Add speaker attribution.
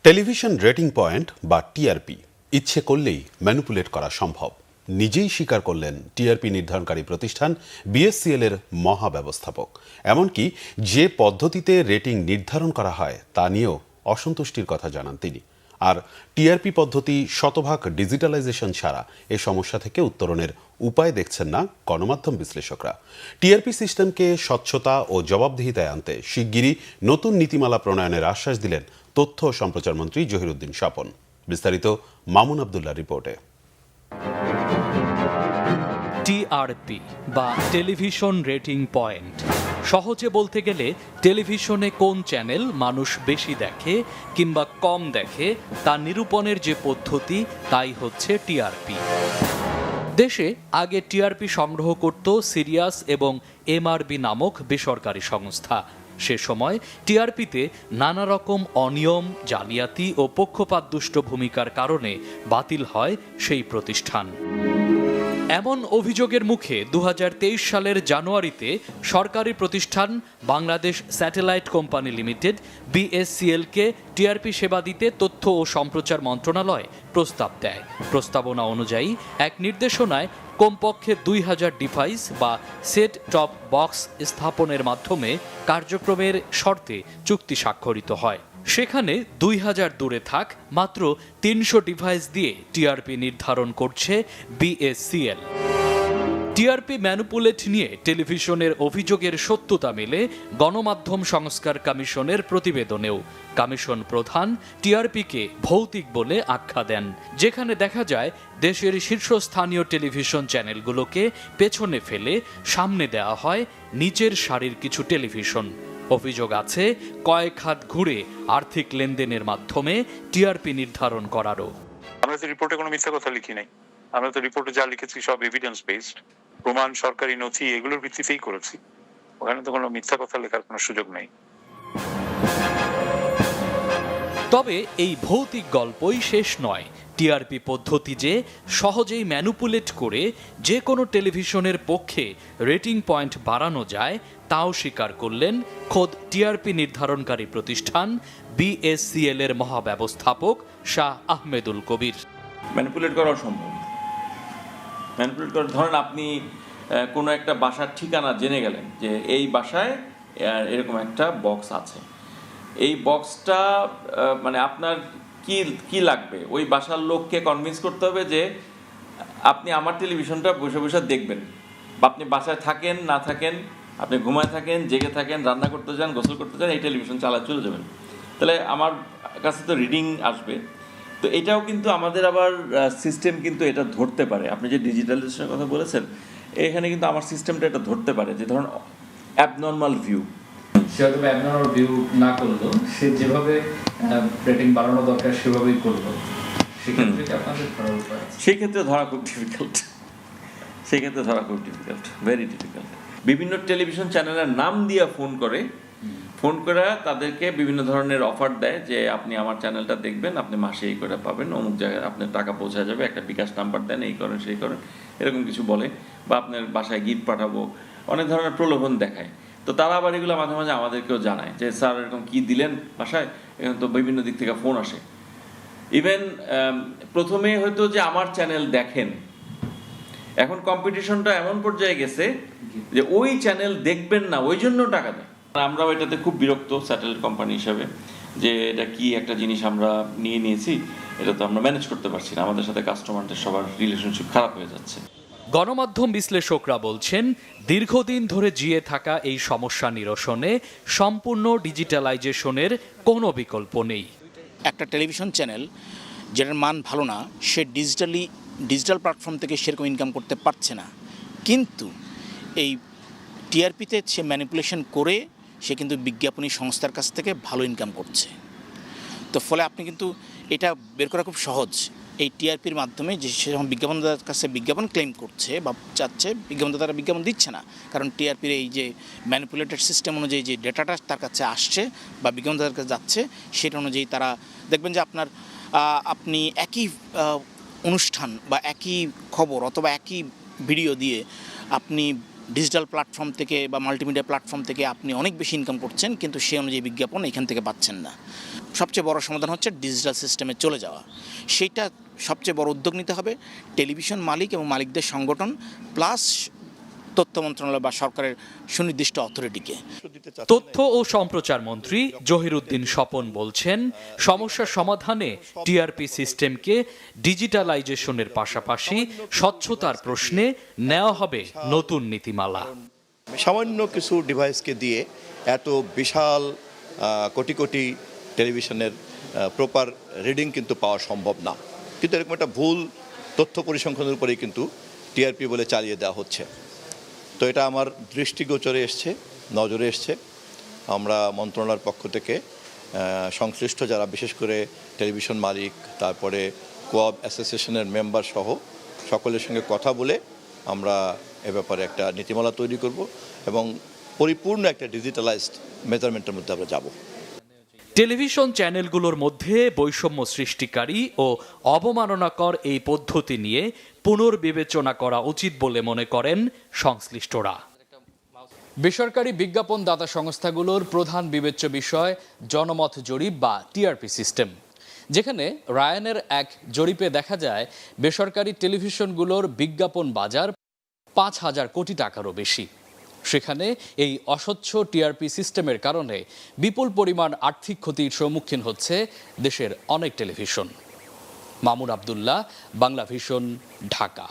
Speaker 1: Television rating point বা TRP ইচ্ছে করলেই ম্যানিপুলেট করা সম্ভব, নিজেই স্বীকার করলেন টিআরপি নির্ধারণকারী প্রতিষ্ঠান বিএসসিএল এর মহাব্যবস্থাপক। এমনকি যে পদ্ধতিতে রেটিং নির্ধারণ করা হয় তা নিয়েও অসন্তুষ্টির কথা জানান তিনি। আর টিআরপি পদ্ধতি শতভাগ ডিজিটালাইজেশন ছাড়া এ সমস্যা থেকে উত্তরণের উপায় দেখছেন না গণমাধ্যম বিশ্লেষকরা। টিআরপি সিস্টেমকে স্বচ্ছতা ও জবাবদিহিতায় আনতে শিগগিরই নতুন নীতিমালা প্রণয়নের আশ্বাস দিলেন তথ্য ও সম্প্রচার মন্ত্রী জহিরুদ্দিন স্বপন। বিস্তারিত মামুন আবদুল্লাহ রিপোর্টে।
Speaker 2: টিআরপি বা টেলিভিশন রেটিং পয়েন্ট, সহজে বলতে গেলে টেলিভিশনে কোন চ্যানেল মানুষ বেশি দেখে কিংবা কম দেখে তা নিরূপণের যে পদ্ধতি তাই হচ্ছে টিআরপি। দেশে আগে টিআরপি সংগ্রহ করত সিরিয়াস এবং এমআরবি নামক বেসরকারি সংস্থা। সে সময় টিআরপিতে নানা রকম অনিয়ম, জালিয়াতি ও পক্ষপাতদুষ্ট ভূমিকার কারণে বাতিল হয় সেই প্রতিষ্ঠান। এমন অভিযোগের মুখে 2023 সালের জানুয়ারিতে সরকারি প্রতিষ্ঠান বাংলাদেশ স্যাটেলাইট কোম্পানি লিমিটেড বিএসসিএলকে টিআরপি সেবা দিতে তথ্য ও সম্প্রচার মন্ত্রণালয় প্রস্তাব দেয়। প্রস্তাবনা অনুযায়ী এক নির্দেশনায় কমপক্ষে 2000 ডিভাইস বা সেট টপ বক্স স্থাপনের মাধ্যমে কার্যক্রমের শর্তে চুক্তি স্বাক্ষরিত হয়। সেখানে 2000 দূরে থাক মাত্র 300 ডিভাইস দিয়ে টিআরপি নির্ধারণ করছে বিএসসিএল। টিআরপি ম্যানিপুলেট নিয়ে টেলিভিশনের অভিযোগের সত্যতা মেলে গণমাধ্যম সংস্কার কমিশনের প্রতিবেদনেও। কমিশন প্রধান টিআরপিকে ভৌতিক বলে আখ্যা দেন, যেখানে দেখা যায় দেশের শীর্ষস্থানীয় টেলিভিশন চ্যানেলগুলোকে পেছনে ফেলে সামনে দেওয়া হয় নিচের সারির কিছু টেলিভিশন। অভিযোগ আছে কয়েক হাত ঘুরে আর্থিক লেনদেনের মাধ্যমে টিআরপি নির্ধারণ করারও।
Speaker 3: আমরা তো রিপোর্টে কোনো মিথ্যা কথা লিখি নাই। আমরা তো রিপোর্টে যা লিখেছি সব এভিডেন্স বেসড, প্রমাণ, সরকারি নথি, এগুলোর ভিত্তিতেই করেছি। ওখানে তো কোনো মিথ্যা কথা লেখার কোনো সুযোগ নেই।
Speaker 2: তবে এই ভৌতিক গল্পই শেষ নয়। টিআরপি পদ্ধতি যে সহজেই ম্যানিপুলেট করে যে কোনো টেলিভিশনের পক্ষে রেটিং পয়েন্ট বাড়ানো যায় তাও স্বীকার করলেন খোদ টিআরপি নির্ধারণকারী প্রতিষ্ঠান বিএসসিএল এর মহাব্যবস্থাপক শাহ আহমেদুল কবির।
Speaker 4: ম্যানিপুলেট করা সম্ভব। ম্যানিপুলেট করা, ধরেন আপনি কোনো একটা বাসার ঠিকানা জেনে গেলেন যে এই বাসায় এরকম একটা বক্স আছে। এই বক্সটা মানে আপনার কি লাগবে, ওই বাসার লোককে কনভিন্স করতে হবে যে আপনি আমার টেলিভিশনটা বসে বসে দেখবেন। বা আপনি বাসায় থাকেন না থাকেন, আপনি ঘুমায় থাকেন, জেগে থাকেন, রান্না করতে যান, গোসল করতে যান, এই টেলিভিশন চালায় চলে যাবেন। তাহলে আমার কাছে তো রিডিং আসবে। তো এটাও কিন্তু আমাদের আবার সিস্টেম কিন্তু এটা ধরতে পারে। আপনি যে ডিজিটালাইজেশনের কথা বলেছেন, এখানে কিন্তু আমার সিস্টেমটা এটা ধরতে পারে যে ধরুন অ্যাবনর্মাল ভিউ,
Speaker 5: সে হয়তো অ্যাবনর্মাল ভিউ না করলো, সে যেভাবে রেটিং বাড়ানো দরকার সেভাবেই করলো,
Speaker 4: সেই ক্ষেত্রে ধরা খুব ডিফিকাল্ট। Very difficult. বিভিন্ন টেলিভিশন চ্যানেলের নাম দিয়ে ফোন করে তাদেরকে বিভিন্ন ধরনের অফার দেয় যে আপনি আমার চ্যানেলটা দেখবেন, আপনি মাসে এই করে পাবেন, অমুক জায়গায় আপনার টাকা পৌঁছা যাবে, একটা বিকাশ নাম্বার দেন, এই করেন সেই করেন, এরকম কিছু বলে, বা আপনার বাসায় গিফট পাঠাবো, অনেক ধরনের প্রলোভন দেখায়। তো তারা আবার এগুলো মাঝে মাঝে আমাদেরকেও জানায় যে স্যার এরকম কি দিলেন বাসায়, এখন তো বিভিন্ন দিক থেকে ফোন আসে। ইভেন প্রথমে হয়তো যে আমার চ্যানেল দেখেন, এখন কম্পিটিশনটা এমন পর্যায়ে গেছে যে ওই চ্যানেল দেখবেন না, ওই জন্য টাকা দেয়। আমরাও এটাতে খুব বিরক্ত স্যাটেলাইট কোম্পানি হিসাবে, যে এটা কি একটা জিনিস আমরা নিয়েছি, এটা তো আমরা ম্যানেজ করতে পারছি না, আমাদের সাথে কাস্টমারদের সবার রিলেশনশিপ খারাপ হয়ে যাচ্ছে।
Speaker 2: গণমাধ্যম বিশ্লেষকরা বলছেন, দীর্ঘদিন ধরে জিয়ে থাকা এই সমস্যা নিরসনে সম্পূর্ণ ডিজিটালাইজেশনের কোনো বিকল্প নেই।
Speaker 6: একটা টেলিভিশন চ্যানেল যেটার মান ভালো না, সে ডিজিটাল প্ল্যাটফর্ম থেকে সেরকম ইনকাম করতে পারছে না, কিন্তু এই টিআরপিতে সে ম্যানিপুলেশন করে সে কিন্তু বিজ্ঞাপনী সংস্থার কাছ থেকে ভালো ইনকাম করছে। তো ফলে আপনি কিন্তু এটা বের করা খুব সহজ। এই টিআরপির মাধ্যমে যে সে যখন বিজ্ঞাপনদাতার কাছে বিজ্ঞাপন ক্লেম করছে বা চাচ্ছে, বিজ্ঞাপনদাতারা বিজ্ঞাপন দিচ্ছে না, কারণ টিআরপির এই যে ম্যানিপুলেটেড সিস্টেম অনুযায়ী যে ডেটাটা তার কাছে আসছে বা বিজ্ঞাপনদাতার কাছে যাচ্ছে, সেটা অনুযায়ী তারা দেখবেন যে আপনি একই অনুষ্ঠান বা একই খবর অথবা একই ভিডিও দিয়ে আপনি ডিজিটাল প্ল্যাটফর্ম থেকে বা মাল্টিমিডিয়া প্ল্যাটফর্ম থেকে আপনি অনেক বেশি ইনকাম করছেন, কিন্তু সেই অনুযায়ী বিজ্ঞাপন এখান থেকে পাচ্ছেন না। সবচেয়ে বড় সমাধান হচ্ছে ডিজিটাল সিস্টেমে চলে যাওয়া। সেইটা সবচেয়ে বড় উদ্যোগ নিতে হবে টেলিভিশন মালিক এবং মালিকদের সংগঠন প্লাস তথ্য মন্ত্রণালয় বা সরকারের সুনির্দিষ্ট অথরিটিকে।
Speaker 2: তথ্য ও সম্প্রচার মন্ত্রী জহিরুদ্দিন স্বপন বলছেন, সমস্যার সমাধানে টিআরপি সিস্টেমকে ডিজিটালাইজেশনের পাশাপাশি স্বচ্ছতার প্রশ্নে নেওয়া হবে নতুন নীতিমালা।
Speaker 7: সামান্য কিছু ডিভাইসকে দিয়ে এত বিশাল কোটি কোটি টেলিভিশনের প্রপার রিডিং কিন্তু পাওয়া সম্ভব না, কিন্তু এরকম একটা ভুল তথ্য পরিসংখ্যানের উপরেই কিন্তু টিআরপি বলে চালিয়ে দেওয়া হচ্ছে। তো এটা আমার দৃষ্টিগোচরে এসছে, নজরে এসছে। আমরা মন্ত্রণালয়ের পক্ষ থেকে সংশ্লিষ্ট যারা বিশেষ করে টেলিভিশন মালিক, তারপরে কোঅপ অ্যাসোসিয়েশনের মেম্বার সহ সকলের সঙ্গে কথা বলে আমরা এ ব্যাপারে একটা নীতিমালা তৈরি করব এবং পরিপূর্ণ একটা ডিজিটালাইজড মেজারমেন্টের মধ্যে আমরা যাব।
Speaker 2: টেলিভিশন চ্যানেলগুলোর মধ্যে বৈষম্য সৃষ্টিকারী ও অবমাননাকর এই পদ্ধতি নিয়ে পুনর্বিবেচনা করা উচিত বলে মনে করেন সংশ্লিষ্টরা।
Speaker 5: বেসরকারি বিজ্ঞাপন দাতা সংস্থাগুলোর প্রধান বিবেচ্য বিষয় জনমত জরিপ বা টিআরপি সিস্টেম, যেখানে রায়ানের এক জরিপে দেখা যায় বেসরকারি টেলিভিশনগুলোর বিজ্ঞাপন বাজার 5,000 কোটি টাকারও বেশি। সেখানে এই অস্বচ্ছ টিআরপি সিস্টেমের কারণে বিপুল পরিমাণ আর্থিক ক্ষতির সম্মুখীন হচ্ছে দেশের অনেক টেলিভিশন। মামুন আবদুল্লাহ, বাংলা ভিশন, ঢাকা।